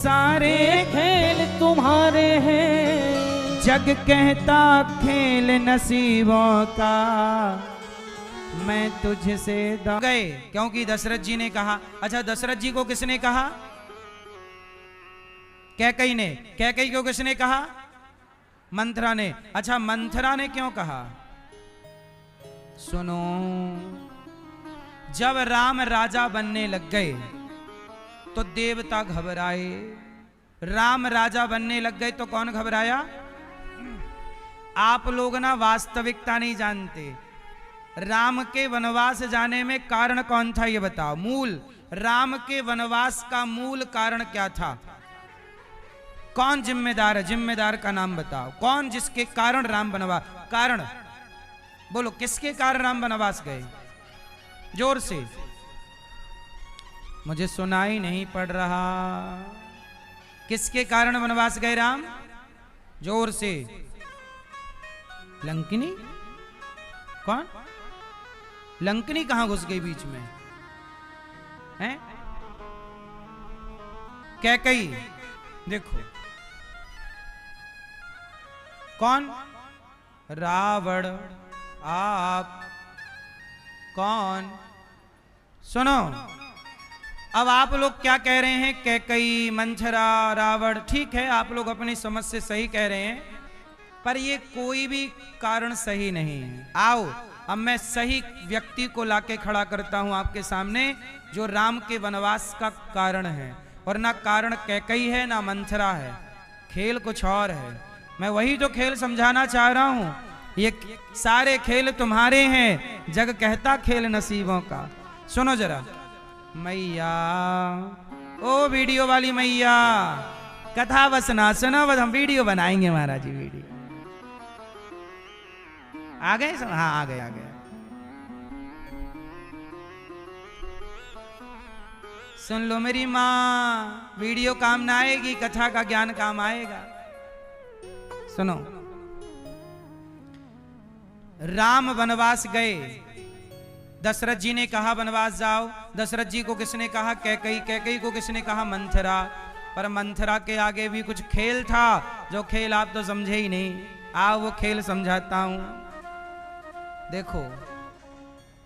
सारे खेल तुम्हारे हैं, जग कहता खेल नसीबों का, मैं तुझसे गए। क्योंकि दशरथ जी ने कहा। अच्छा, दशरथ जी को किसने कहा? कैकई ने। कैकई को किसने कहा? मंथरा ने। अच्छा, मंथरा ने क्यों कहा? सुनो, जब राम राजा बनने लग गए तो देवता घबराए। राम राजा बनने लग गए तो कौन घबराया? आप लोग ना वास्तविकता नहीं जानते। राम के वनवास जाने में कारण कौन था, ये बताओ। मूल राम के वनवास का मूल कारण क्या था? कौन जिम्मेदार है? जिम्मेदार का नाम बताओ। कौन जिसके कारण राम वनवास? कारण बोलो, किसके कारण राम वनवास गए? जोर से, मुझे सुनाई नहीं पड़ रहा। किसके कारण वनवास गए राम? जोर से। लंकिनी? कौन? लंकिनी कहां घुस गई बीच में? हैं? कैकई। देखो, कौन? रावण। आप कौन? सुनो, अब आप लोग क्या कह रहे हैं? कैकई, मंथरा, रावण। ठीक है, आप लोग अपनी समझ से सही कह रहे हैं, पर ये कोई भी कारण सही नहीं है। आओ, अब मैं सही व्यक्ति को लाके खड़ा करता हूं आपके सामने, जो राम के वनवास का कारण है। और ना कारण कैकई है, ना मंथरा है, खेल कुछ और है। मैं वही तो खेल समझाना चाह रहा हूं। ये सारे खेल तुम्हारे हैं, जग कहता खेल नसीबों का। सुनो जरा, मैया, ओ वीडियो वाली मैया, कथा बस ना सुनो, बस हम वीडियो बनाएंगे महाराज जी। वीडियो आ गए? हाँ, आ गए, आ गए। सुन लो मेरी माँ, वीडियो काम ना आएगी, कथा का ज्ञान काम आएगा। सुनो, राम वनवास गए। दशरथ जी ने कहा वनवास जाओ। दशरथ जी को किसने कहा? कैकई। कैकई को किसने कहा? मंथरा। पर मंथरा के आगे भी कुछ खेल था, जो खेल आप तो समझे ही नहीं। आओ वो खेल समझाता हूं। देखो,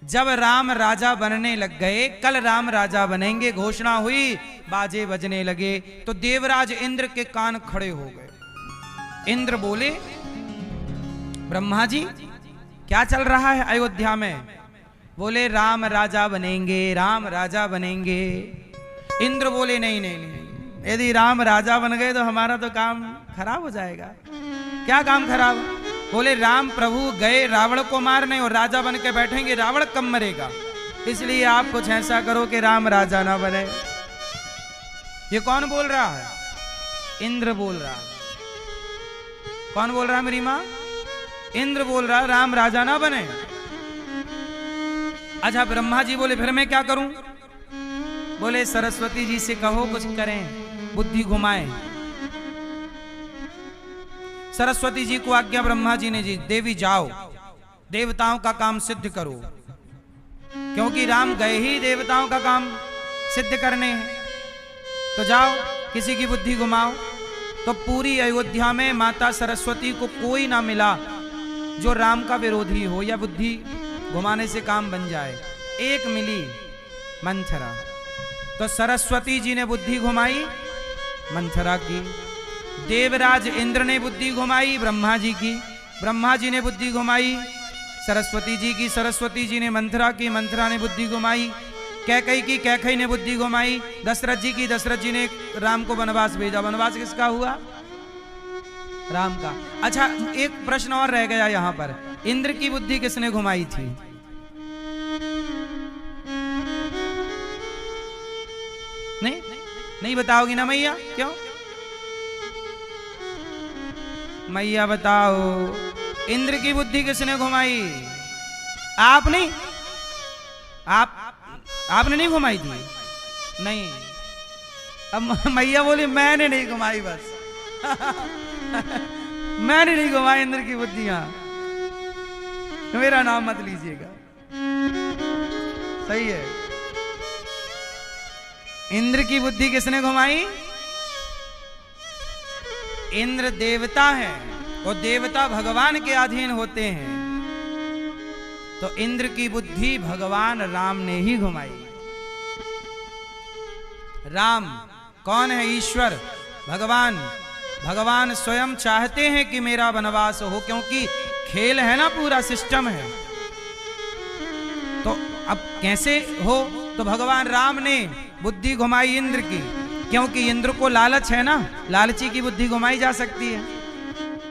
जब राम राजा बनने लग गए, कल राम राजा बनेंगे घोषणा हुई, बाजे बजने लगे, तो देवराज इंद्र के कान खड़े हो गए। इंद्र बोले, ब्रह्मा जी क्या चल रहा है अयोध्या में? बोले, राम राजा बनेंगे, राम राजा बनेंगे। इंद्र बोले, नहीं नहीं नहीं, यदि राम राजा बन गए तो हमारा तो काम खराब हो जाएगा। क्या काम खराब? बोले, राम प्रभु गए रावण को मारने और राजा बन के बैठेंगे, रावण कब मरेगा? इसलिए आप कुछ ऐसा करो कि राम राजा ना बने। ये कौन बोल रहा है? इंद्र बोल रहा है। कौन बोल रहा है मेरी माँ? इंद्र बोल रहा है, राम राजा ना बने। अच्छा, ब्रह्मा जी बोले, फिर मैं क्या करूं? बोले, सरस्वती जी से कहो कुछ करें, बुद्धि घुमाएं। सरस्वती जी को आज्ञा ब्रह्मा जी ने जी, देवी जाओ, देवताओं का काम सिद्ध करो, क्योंकि राम गए ही देवताओं का काम सिद्ध करने हैं। तो जाओ, किसी की बुद्धि घुमाओ। तो पूरी अयोध्या में माता सरस्वती को कोई ना मिला जो राम का विरोधी हो या बुद्धि घुमाने से काम बन जाए। एक मिली, मंथरा। तो सरस्वती जी ने बुद्धि घुमाई मंथरा की। देवराज इंद्र ने बुद्धि घुमाई ब्रह्मा जी की। ब्रह्मा जी ने बुद्धि घुमाई सरस्वती जी की। सरस्वती जी ने मंथरा की। मंथरा ने बुद्धि घुमाई कैकई की। कैकई ने बुद्धि घुमाई दशरथ जी की। दशरथ जी ने राम को वनवास भेजा। वनवास किसका हुआ? राम का। अच्छा, एक प्रश्न और रह गया यहां पर, इंद्र की बुद्धि किसने घुमाई थी? नहीं नहीं बताओगी ना मैया? क्यों? मैया बताओ, इंद्र की बुद्धि किसने घुमाई? आप नहीं? आपने नहीं घुमाई थी? नहीं। अब मैया बोली, मैंने नहीं घुमाई, बस मैंने नहीं घुमाई इंद्र की बुद्धियां, मेरा नाम मत लीजिएगा। सही है। इंद्र की बुद्धि किसने घुमाई? इंद्र देवता है और देवता भगवान के अधीन होते हैं, तो इंद्र की बुद्धि भगवान राम ने ही घुमाई। राम कौन है? ईश्वर, भगवान। भगवान स्वयं चाहते हैं कि मेरा वनवास हो, क्योंकि खेल है ना, पूरा सिस्टम है। तो अब कैसे हो? तो भगवान राम ने बुद्धि घुमाई इंद्र की, क्योंकि इंद्र को लालच है ना, लालची की बुद्धि घुमाई जा सकती है।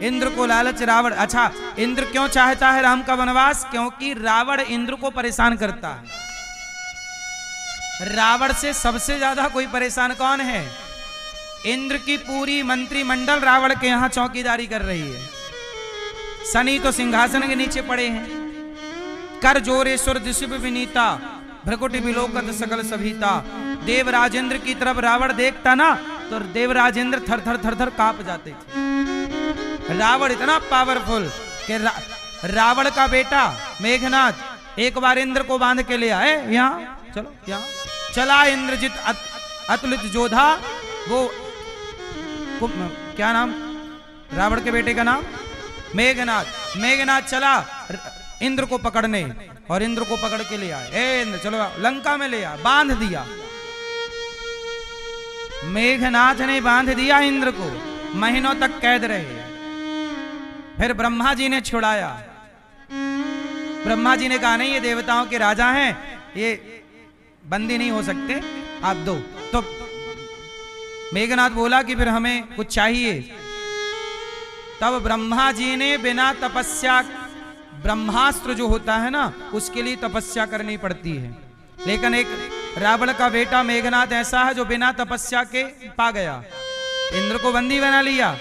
इंद्र को लालच, रावण। अच्छा, इंद्र क्यों चाहता है राम का वनवास? क्योंकि रावण इंद्र को परेशान करता है। रावण से सबसे ज्यादा कोई परेशान कौन है? इंद्र की पूरी मंत्रिमंडल रावण के यहां चौकीदारी कर रही है। शनि तो सिंहासन के नीचे पड़े हैं। कर जोरेश्वर दिशुभ विनीता, भ्रकुटि विलोकत सकल सभीता। देवराजेंद्र की तरफ रावण देखता ना, तो देवराजेंद्र थर थर थर थर कांप जाते थे। रावण इतना पावरफुल कि रावण का बेटा मेघनाथ एक बार इंद्र को बांध के ले आए। यहाँ चलो, यहाँ चला इंद्रजित अतुलित जोधा। वो क्या नाम रावण के बेटे का नाम? मेघनाथ। मेघनाथ चला इंद्र को पकड़ने, और इंद्र को पकड़ के ले आए। ए इंद्र चलो लंका में ले आ, बांध दिया। मेघनाथ ने बांध दिया इंद्र को, महीनों तक कैद रहे। फिर ब्रह्मा जी ने छुड़ाया। ब्रह्मा जी ने कहा नहीं, ये देवताओं के राजा हैं, ये बंदी नहीं हो सकते, आप दो। तो मेघनाथ बोला कि फिर हमें कुछ चाहिए। तब ब्रह्मा जी ने बिना तपस्या, ब्रह्मास्त्र जो होता है ना, उसके लिए तपस्या करनी पड़ती है। लेकिन एक रावण का बेटा मेघनाथ ऐसा है जो बिना तपस्या के पा गया। इंद्र को बंदी बना लिया,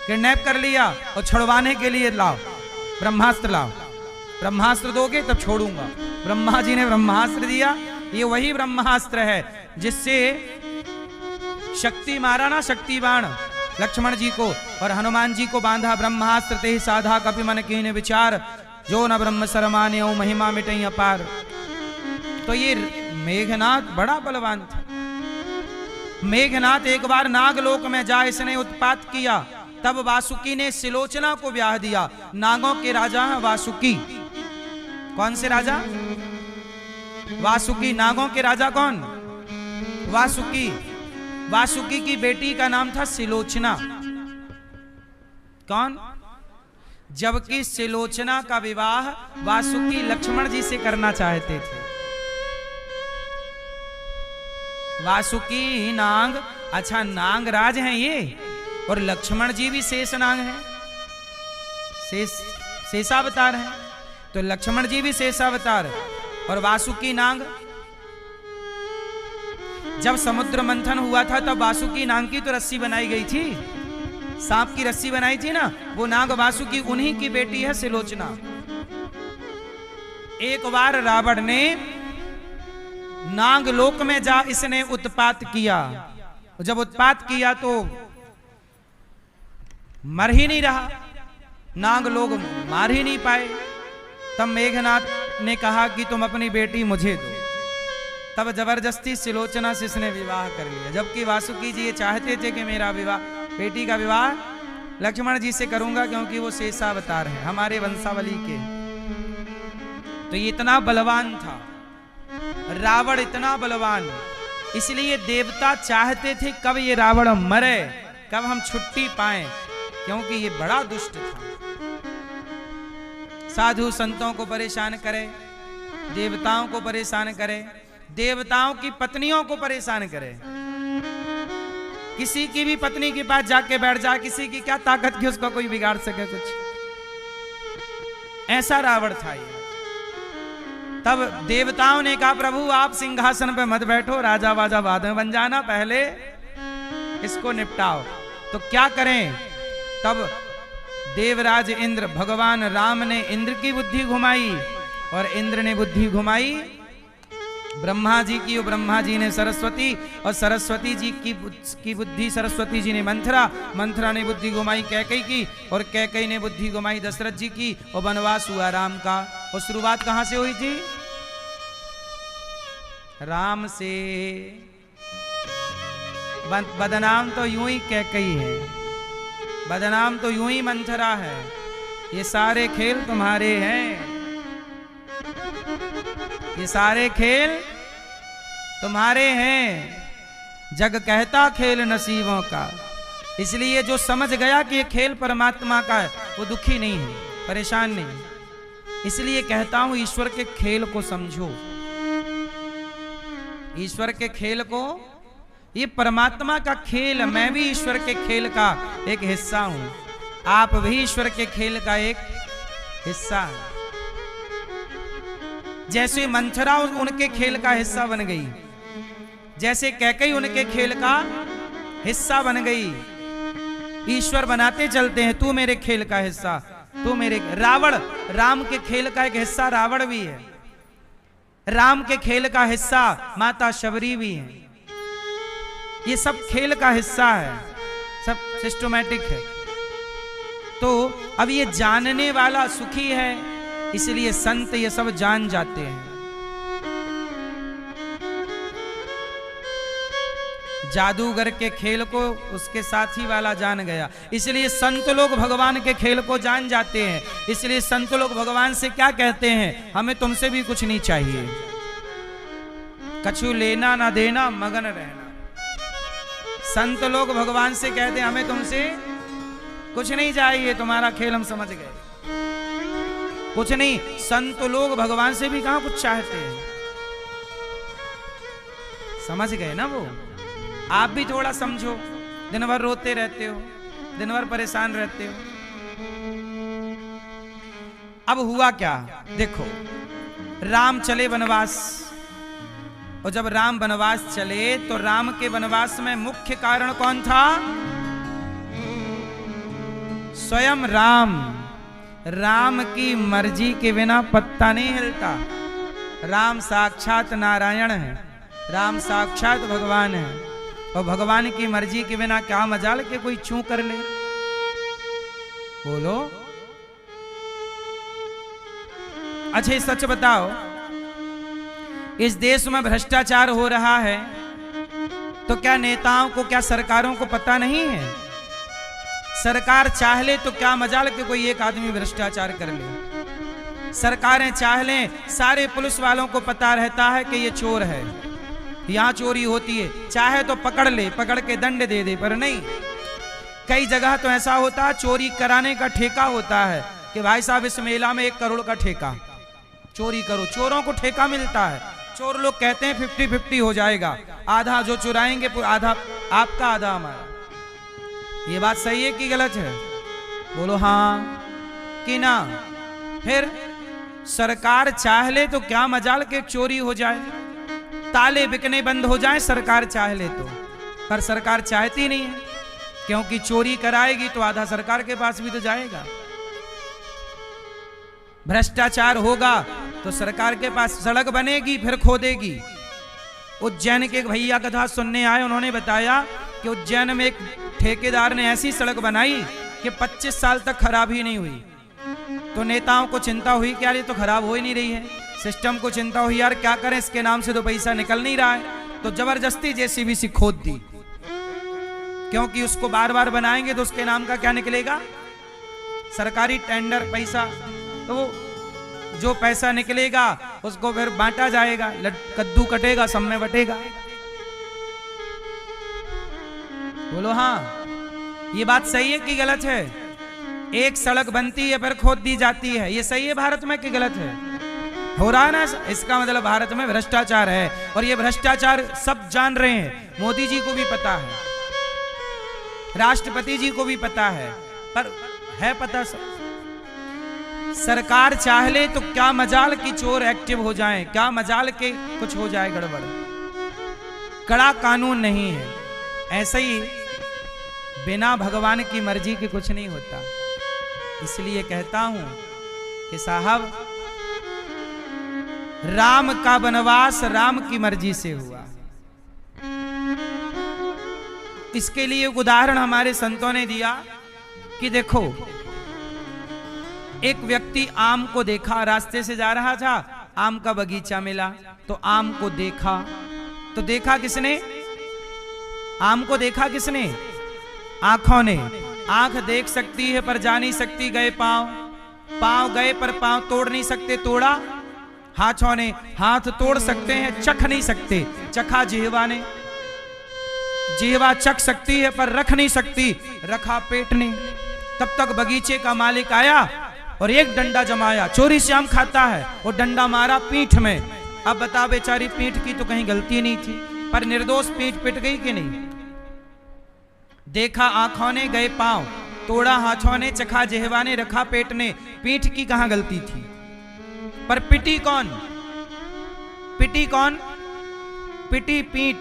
किडनैप कर लिया, और छुड़वाने के लिए लाओ ब्रह्मास्त्र, लाओ ब्रह्मास्त्र दोगे तब छोड़ूंगा। ब्रह्मा जी ने ब्रह्मास्त्र दिया। ये वही ब्रह्मास्त्र है जिससे शक्ति मारा ना, शक्ति बाण लक्ष्मण जी को, और हनुमान जी को बांधा। ब्रह्मास्त्र ते साधा कपि मन कीन विचार, जो न ब्रह्म सरमान्यो महिमा मिटई अपार। तो ये मेघनाथ बड़ा बलवान था। मेघनाथ एक बार नागलोक में जा इसने उत्पात किया। तब वासुकी ने सिलोचना को ब्याह दिया। नागों के राजा है वासुकी। कौन से राजा? वासुकी। नागों के राजा कौन? वासुकी। वासुकी की बेटी का नाम था सिलोचना। कौन? जबकि सिलोचना का विवाह वासुकी लक्ष्मण जी से करना चाहते थे। वासुकी नाग, अच्छा नाग राज हैं ये, और लक्ष्मण जी भी शेष नाग हैं, शेषावतार हैं। तो लक्ष्मण जी भी शेषावतार और वासुकी नाग। जब समुद्र मंथन हुआ था तब वासुकी नाग की तो रस्सी बनाई गई थी, सांप की रस्सी बनाई थी ना, वो नाग वासुकी उन्हीं की बेटी है सिलोचना। एक बार रावण ने नागलोक में जा इसने उत्पात किया। जब उत्पात किया तो मर ही नहीं रहा, नाग लोग मार ही नहीं पाए। तब मेघनाथ ने कहा कि तुम अपनी बेटी मुझे दो। तब जबरदस्ती सिलोचना से इसने विवाह कर लिया। जबकि वासुकी जी ये चाहते थे कि मेरा विवाह, बेटी का विवाह लक्ष्मण जी से करूंगा, क्योंकि वो शेषावतार है, हमारे वंशावली के। तो ये इतना बलवान था रावण, इतना बलवान। इसलिए देवता चाहते थे कब ये रावण मरे, कब हम छुट्टी पाएं, क्योंकि ये बड़ा दुष्ट था। साधु संतों को परेशान करे, देवताओं को परेशान करे, देवताओं की पत्नियों को परेशान करे। किसी की भी पत्नी के पास जाके बैठ जाए, किसी की क्या ताकत कि उसको कोई बिगाड़ सके कुछ। ऐसा रावण था ये। तब देवताओं ने कहा प्रभु आप सिंहासन पे मत बैठो, राजा वाजा बाद में बन जाना, पहले इसको निपटाओ। तो क्या करें? तब देवराज इंद्र, भगवान राम ने इंद्र की बुद्धि घुमाई और इंद्र ने बुद्धि घुमाई ब्रह्मा जी की, और ब्रह्मा जी ने सरस्वती, और सरस्वती जी की बुद्धि सरस्वती जी ने मंथरा, मंथरा ने बुद्धि घुमाई कैकई की, और कैकई ने बुद्धि घुमाई दशरथ जी की, और वनवास हुआ राम का। और शुरुआत कहां से हुई थी? राम से। बदनाम तो यूं ही कैकई है, बदनाम तो यूं ही मंथरा है, ये सारे खेल तुम्हारे हैं, ये सारे खेल तुम्हारे हैं। जग कहता खेल नसीबों का, इसलिए जो समझ गया कि ये खेल परमात्मा का है वो दुखी नहीं है, परेशान नहीं। इसलिए कहता हूं ईश्वर के खेल को समझो, ईश्वर के खेल को। ये परमात्मा का खेल, मैं भी ईश्वर के खेल का एक हिस्सा हूं, आप भी ईश्वर के खेल का एक हिस्सा है। जैसे मंथरा उनके खेल का हिस्सा बन गई, जैसे कैकेयी उनके खेल का हिस्सा बन गई। ईश्वर बनाते चलते हैं, तू मेरे खेल का हिस्सा, तू मेरे। रावण राम के खेल का एक हिस्सा रावण भी है, राम के खेल का हिस्सा माता शबरी भी है। ये सब खेल का हिस्सा है, सब सिस्टमैटिक है। तो अब ये जानने वाला सुखी है, इसलिए संत ये सब जान जाते हैं। जादूगर के खेल को उसके साथी वाला जान गया, इसलिए संत लोग भगवान के खेल को जान जाते हैं। इसलिए संत लोग भगवान से क्या कहते हैं, हमें तुमसे भी कुछ नहीं चाहिए, कछु लेना ना देना मगन रहना। संत लोग भगवान से कहते हैं हमें तुमसे कुछ नहीं चाहिए, तुम्हारा खेल हम समझ गए, कुछ नहीं। संत लोग भगवान से भी कहां कुछ चाहते हैं, समझ गए ना वो। आप भी थोड़ा समझो, दिन भर रोते रहते हो, दिन भर परेशान रहते हो। अब हुआ क्या, देखो राम चले वनवास, और जब राम वनवास चले तो राम के वनवास में मुख्य कारण कौन था, स्वयं राम। राम की मर्जी के बिना पत्ता नहीं हिलता। राम साक्षात नारायण है, राम साक्षात भगवान है, और भगवान की मर्जी के बिना क्या मजाल के कोई छू कर ले, बोलो। अच्छा सच बताओ, इस देश में भ्रष्टाचार हो रहा है, तो क्या नेताओं को, क्या सरकारों को पता नहीं है? सरकार चाह ले तो क्या मजाल के कोई एक आदमी भ्रष्टाचार कर ले। सरकारें चाह लें, सारे पुलिस वालों को पता रहता है कि ये चोर है, यहां चोरी होती है, चाहे तो पकड़ ले, पकड़ के दंड दे दे, पर नहीं। कई जगह तो ऐसा होता है, चोरी कराने का ठेका होता है कि भाई साहब इस मेला में 1 करोड़ का ठेका, चोरी करो। चोरों को ठेका मिलता है, चोर लोग कहते हैं 50-50 हो जाएगा, आधा जो चुराएंगे आधा आपका आधा हमारा। ये बात सही है कि गलत है, बोलो हाँ कि ना। फिर सरकार चाह ले तो क्या मजाल के चोरी हो जाए, ताले बिकने बंद हो जाए, सरकार चाह ले तो। पर सरकार चाहती नहीं है, क्योंकि चोरी कराएगी तो आधा सरकार के पास भी तो जाएगा। भ्रष्टाचार होगा तो सरकार के पास सड़क बनेगी, फिर खोदेगी। उज्जैन के एक भैया कथा सुनने आए, उन्होंने बताया कि उज्जैन में एक ठेकेदार ने ऐसी सड़क बनाई कि 25 साल तक खराब ही नहीं हुई। तो नेताओं को चिंता हुई कि यार ये तो खराब हो ही नहीं रही है, सिस्टम को चिंता हुई यार क्या करें, इसके नाम से तो पैसा निकल नहीं रहा है। तो जबरदस्ती जेसीबी से खोद दी, क्योंकि उसको बार बार बनाएंगे तो उसके नाम का क्या निकलेगा, सरकारी टेंडर पैसा। तो वो जो पैसा निकलेगा उसको फिर बांटा जाएगा, कद्दू कटेगा सब में बटेगा। बोलो हाँ, ये बात सही है कि गलत है? एक सड़क बनती है फिर खोद दी जाती है, ये सही है भारत में कि गलत है? हो रहा है ना, इसका मतलब भारत में भ्रष्टाचार है, और ये भ्रष्टाचार सब जान रहे हैं। मोदी जी को भी पता है, राष्ट्रपति जी को भी पता है, पर है पता सब। सरकार चाह ले तो क्या मजाल की चोर एक्टिव हो जाएं, क्या मजाल के कुछ हो जाए गड़बड़। कड़ा कानून नहीं है। ऐसे ही बिना भगवान की मर्जी के कुछ नहीं होता। इसलिए कहता हूं कि साहब, राम का वनवास राम की मर्जी से हुआ। इसके लिए एक उदाहरण हमारे संतों ने दिया कि देखो, एक व्यक्ति आम को देखा, रास्ते से जा रहा था, आम का बगीचा मिला, तो आम को देखा। तो देखा किसने? आम को देखा किसने? आंखों ने। आंख देख सकती है पर जा नहीं सकती, गए पांव, पांव गए पर पांव तोड़ नहीं सकते, तोड़ा हाथों ने, हाथ तोड़ सकते हैं चख नहीं सकते, चखा जिह्वा ने, जिह्वा चख सकती है पर रख नहीं सकती, रखा पेट ने। तब तक बगीचे का मालिक आया और एक डंडा जमाया, चोरी से आम खाता है, वो डंडा मारा पीठ में। अब बता बेचारी पीठ की तो कहीं गलती नहीं थी, पर निर्दोष पीठ पिट गई कि नहीं? देखा आंखों ने, गए पांव, तोड़ा हाथों ने, चखा जिह्वा ने, रखा पेट ने, पीठ की कहां गलती थी? पर पिटी कौन? पिटी कौन? पिटी पीठ।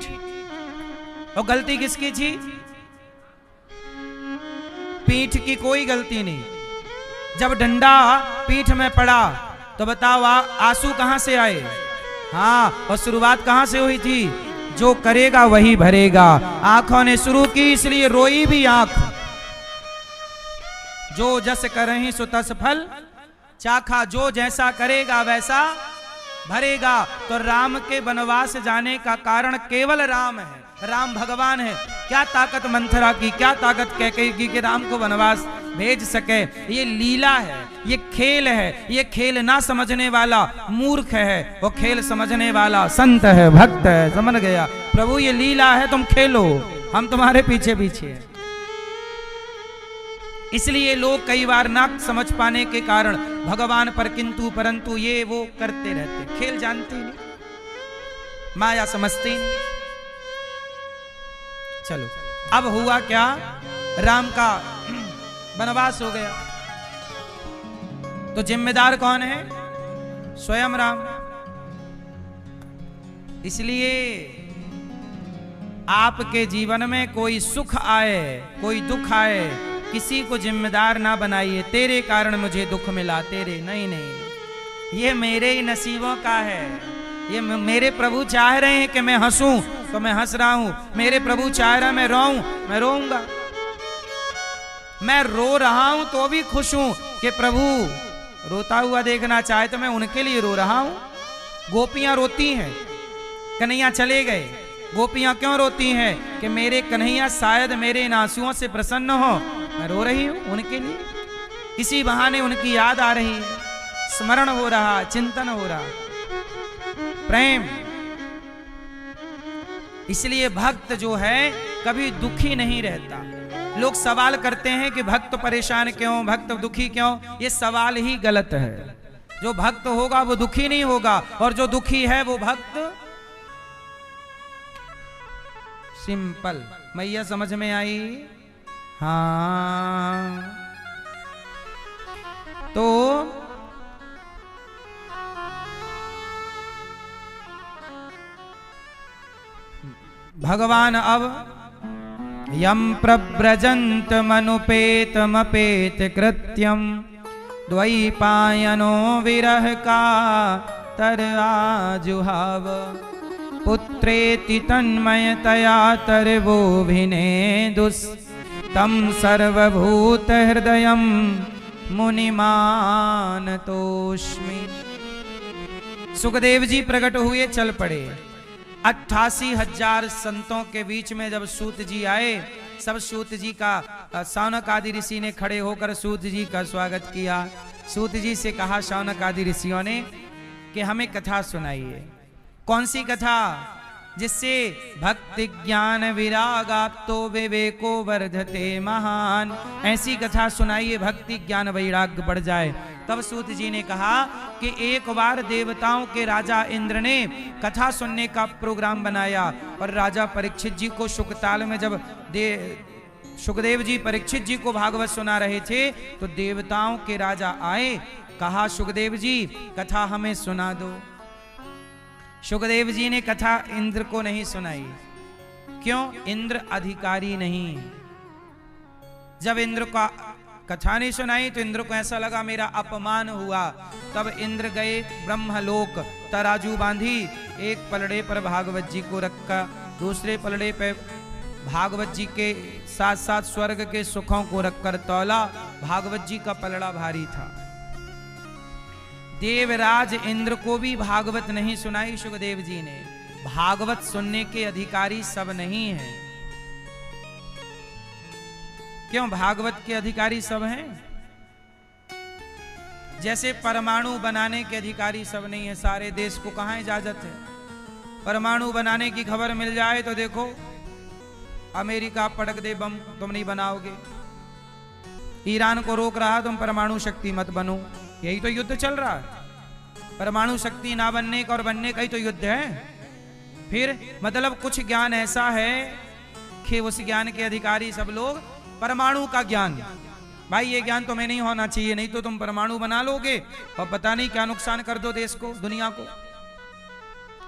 और गलती किसकी थी? पीठ की कोई गलती नहीं। जब डंडा पीठ में पड़ा तो बताओ आंसू कहां से आए? हाँ, और शुरुआत कहां से हुई थी? जो करेगा वही भरेगा। आंखों ने शुरू की इसलिए रोई भी आंख। जो जस करहि सो तस फल चाखा, जो जैसा करेगा वैसा भरेगा। तो राम के वनवास जाने का कारण केवल राम है, राम भगवान है। क्या ताकत मंथरा की, क्या ताकत कैकेयी की कि राम को वनवास भेज सके? ये लीला है, ये खेल है। ये खेल ना समझने वाला मूर्ख है, वो खेल समझने वाला संत है, भक्त है। समझ गया? प्रभु ये लीला है, तुम खेलो, हम तुम्हारे पीछे पीछे हैं। इसलिए लोग कई बार ना समझ पाने के कारण भगवान पर किंतु परंतु ये वो करते रहते, खेल जानते नहीं, माया समझते नहीं। चलो, अब हुआ क्या? राम का वनवास हो गया तो जिम्मेदार कौन है? स्वयं राम। इसलिए आपके जीवन में कोई सुख आए, कोई दुख आए, किसी को जिम्मेदार ना बनाइए। तेरे कारण मुझे दुख मिला, तेरे नहीं, नहीं, ये मेरे ही नसीबों का है। ये मेरे प्रभु चाह रहे हैं कि मैं हंसूं तो मैं हंस रहा हूं, मेरे प्रभु चाह रहा है मैं रोऊं, मैं रोऊंगा। मैं रो रहा हूं तो भी खुश हूं कि प्रभु रोता हुआ देखना चाहे तो मैं उनके लिए रो रहा हूं। गोपियां रोती हैं, कन्हैया चले गए। गोपियां क्यों रोती हैं? कि मेरे कन्हैया शायद मेरे इन आंसुओं से प्रसन्न हो, मैं रो रही हूं उनके लिए। इसी बहाने उनकी याद आ रही है, स्मरण हो रहा, चिंतन हो रहा, प्रेम। इसलिए भक्त जो है कभी दुखी नहीं रहता। लोग सवाल करते हैं कि भक्त परेशान क्यों, भक्त दुखी क्यों? ये सवाल ही गलत है। जो भक्त होगा वो दुखी नहीं होगा, और जो दुखी है वो भक्त। सिंपल। मैया समझ में आई? हाँ। तो भगवान अब यम प्रव्रजंत मनुपेतमपेत कृत्यम द्वैपायनो विरह का तर आजुहाव पुत्रेति तन्मयतया तरवोभिने दुस्तम सर्वभूत हृदयम मुनिमान तोष्मि। सुखदेव जी प्रकट हुए, चल पड़े। 88,000 संतों के बीच में जब सूत जी आए, सब सूत जी का, शौनक आदि ऋषि ने खड़े होकर सूत जी का स्वागत किया। सूत जी से कहा शौनक आदि ऋषियों ने कि हमें कथा सुनाइए। कौन सी कथा? जिससे भक्ति ज्ञान विरागाप्तो विवेको वर्धते महान। ऐसी कथा सुनाइए भक्ति ज्ञान वैराग्य बढ़ जाए। तब सूत जी ने कहा कि एक बार देवताओं के राजा इंद्र ने कथा सुनने का प्रोग्राम बनाया, और राजा परीक्षित जी को शुकताल में जब सुखदेव जी परीक्षित जी को भागवत सुना रहे थे तो देवताओं के राजा आए, कहा सुखदेव जी कथा हमें सुना दो। सुखदेव जी ने कथा इंद्र को नहीं सुनाई। क्यों? इंद्र अधिकारी नहीं। जब इंद्र का कथा नहीं सुनाई तो इंद्र को ऐसा लगा मेरा अपमान हुआ। तब इंद्र गए ब्रह्मलोक, तराजू बांधी, एक पलड़े पर भागवत जी को रखा, दूसरे पलड़े पर भागवत जी के साथ साथ स्वर्ग के सुखों को रखकर तौला। भागवत जी का पलड़ा भारी था। देवराज इंद्र को भी भागवत नहीं सुनाई सुखदेव जी ने। भागवत सुनने के अधिकारी सब नहीं हैं। क्यों? भागवत के अधिकारी सब हैं। जैसे परमाणु बनाने के अधिकारी सब नहीं है, सारे देश को कहां इजाजत है? परमाणु बनाने की खबर मिल जाए तो देखो, अमेरिका पटक दे बम, तुम नहीं बनाओगे। ईरान को रोक रहा तुम परमाणु शक्ति मत बनो, यही तो युद्ध चल रहा है। परमाणु शक्ति ना बनने का और बनने का ही तो युद्ध है। फिर मतलब कुछ ज्ञान ऐसा है कि उस ज्ञान के अधिकारी सब लोग, परमाणु का ज्ञान, भाई ये ज्ञान तुम्हें नहीं होना चाहिए, नहीं तो तुम परमाणु बना लोगे और पता नहीं क्या नुकसान कर दो देश को, दुनिया को।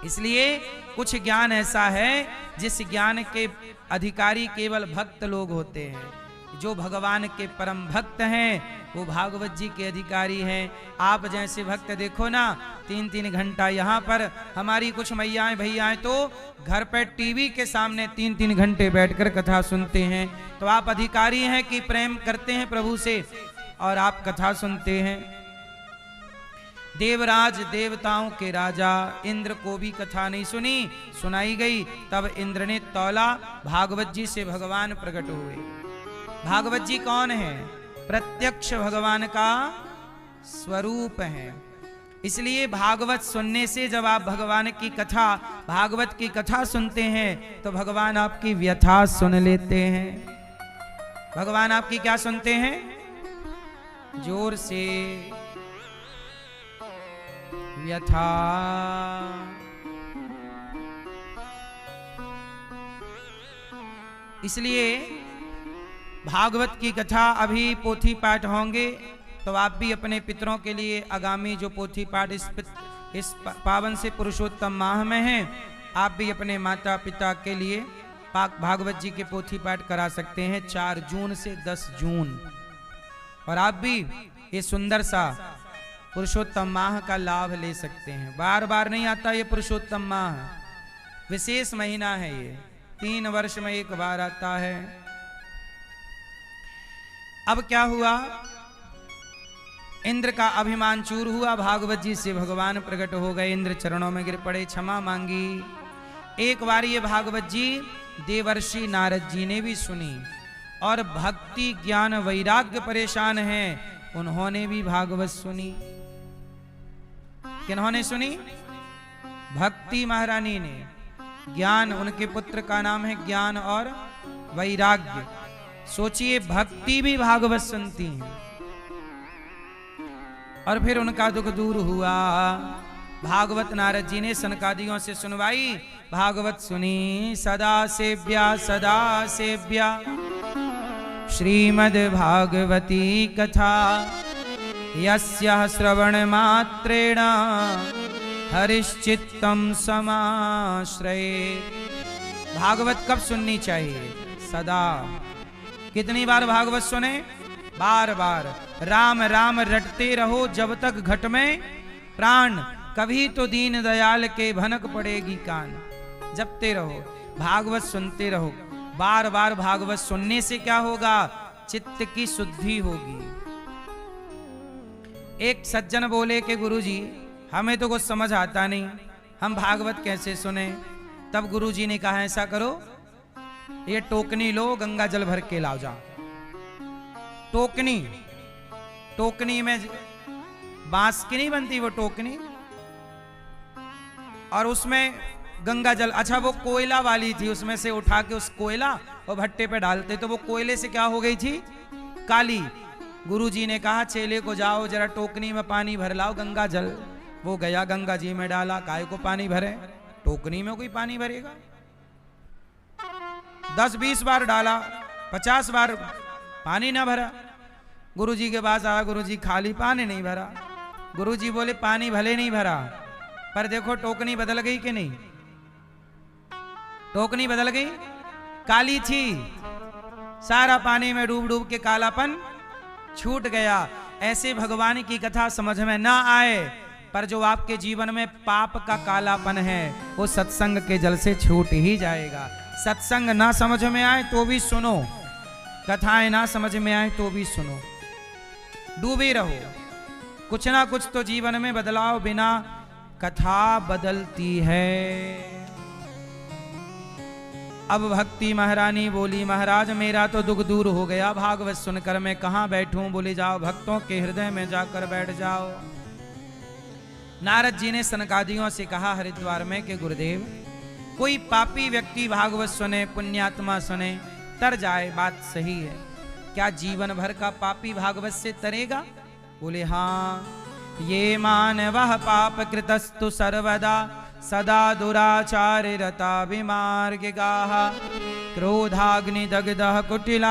इसलिए कुछ ज्ञान ऐसा है जिस ज्ञान के अधिकारी केवल भक्त लोग होते हैं। जो भगवान के परम भक्त हैं वो भागवत जी के अधिकारी हैं। आप जैसे भक्त देखो ना, 3-3 घंटा यहाँ पर हमारी कुछ मैयाएं भैयाएं तो घर पर टीवी के सामने 3-3 घंटे बैठकर कथा सुनते हैं। तो आप अधिकारी हैं कि प्रेम करते हैं प्रभु से और आप कथा सुनते हैं। देवराज देवताओं के राजा इंद्र को भी कथा नहीं सुनी, सुनाई गई, तब इंद्र ने तौला, भागवत जी से भगवान प्रकट हुए। भागवत जी कौन है? प्रत्यक्ष भगवान का स्वरूप है। इसलिए भागवत सुनने से, जब आप भगवान की कथा, भागवत की कथा सुनते हैं तो भगवान आपकी व्यथा सुन लेते हैं। भगवान आपकी क्या सुनते हैं? जोर से, व्यथा। इसलिए भागवत की कथा अभी पोथी पाठ होंगे, तो आप भी अपने पितरों के लिए आगामी जो पोथी पाठ इस पावन से पुरुषोत्तम माह में है, आप भी अपने माता पिता के लिए भागवत जी के पोथी पाठ करा सकते हैं 4 जून से 10 जून। और आप भी ये सुंदर सा पुरुषोत्तम माह का लाभ ले सकते हैं। बार बार नहीं आता ये पुरुषोत्तम माह, विशेष महीना है ये, 3 वर्ष में एक बार आता है। अब क्या हुआ? इंद्र का अभिमान चूर हुआ, भागवत जी से भगवान प्रकट हो गए, इंद्र चरणों में गिर पड़े, क्षमा मांगी। एक बार ये भागवत जी देवर्षि नारद जी ने भी सुनी और भक्ति ज्ञान वैराग्य परेशान हैं, उन्होंने भी भागवत सुनी। किन्होंने सुनी? भक्ति महारानी ने। ज्ञान, उनके पुत्र का नाम है ज्ञान और वैराग्य। सोचिए, भक्ति भी भागवत सुनती हैं। और फिर उनका दुख दूर हुआ। भागवत नारद जी ने सनकादियों से सुनवाई, भागवत सुनी। सदा सेव्या सदा सेव्या श्रीमद् भागवती कथा, यस्याः श्रवण मात्रेण हरिश्चित्तम समाश्रये। भागवत कब सुननी चाहिए? सदा। कितनी बार भागवत सुने? बार बार। राम राम रटते रहो जब तक घट में प्राण, कभी तो दीन दयाल के भनक पड़ेगी कान। जपते रहो, भागवत सुनते रहो। बार बार भागवत सुनने से क्या होगा? चित्त की शुद्धि होगी। एक सज्जन बोले कि गुरुजी हमें तो कुछ समझ आता नहीं, हम भागवत कैसे सुने? तब गुरुजी ने कहा ऐसा करो, ये टोकनी लो, गंगा जल भर के लाओ जाओ। टोकनी में बांस की नहीं बनती वो टोकनी, और उसमें गंगा जल, अच्छा वो कोयला वाली थी, उसमें से उठा के उस कोयला और भट्टे पे डालते तो वो कोयले से क्या हो गई थी? काली। गुरुजी ने कहा चेले को जाओ जरा टोकनी में पानी भर लाओ गंगा जल। वो गया गंगा जी में डाला, काय को पानी भरे, टोकनी में कोई पानी भरेगा? 10-20 बार डाला, 50 बार पानी ना भरा। गुरुजी के पास आया, गुरुजी खाली पानी नहीं भरा। गुरुजी बोले पानी भले नहीं भरा, पर देखो टोकनी बदल गई कि नहीं? टोकनी बदल गई, काली थी, सारा पानी में डूब डूब के कालापन छूट गया। ऐसे भगवान की कथा समझ में ना आए, पर जो आपके जीवन में पाप का कालापन है वो सत्संग के जल से छूट ही जाएगा। सत्संग ना समझ में आए तो भी सुनो, कथाएं ना समझ में आए तो भी सुनो, डूबे रहो। कुछ ना कुछ तो जीवन में बदलाव बिना कथा बदलती है। अब भक्ति महारानी बोली, महाराज मेरा तो दुख दूर हो गया, भागवत सुनकर मैं कहाँ बैठूं? बोले जाओ भक्तों के हृदय में जाकर बैठ जाओ। नारद जी ने सनकादियों से कहा हरिद्वार में कि गुरुदेव, कोई पापी व्यक्ति भागवत सुने, पुण्यात्मा सुने, तर जाए, बात सही है, क्या जीवन भर का पापी भागवत से तरेगा? बोले हाँ, ये मानवः पाप कृतस्तु सर्वदा सदा दुराचार रता विमार्गिकाः क्रोधाग्निदग्धः कुटिला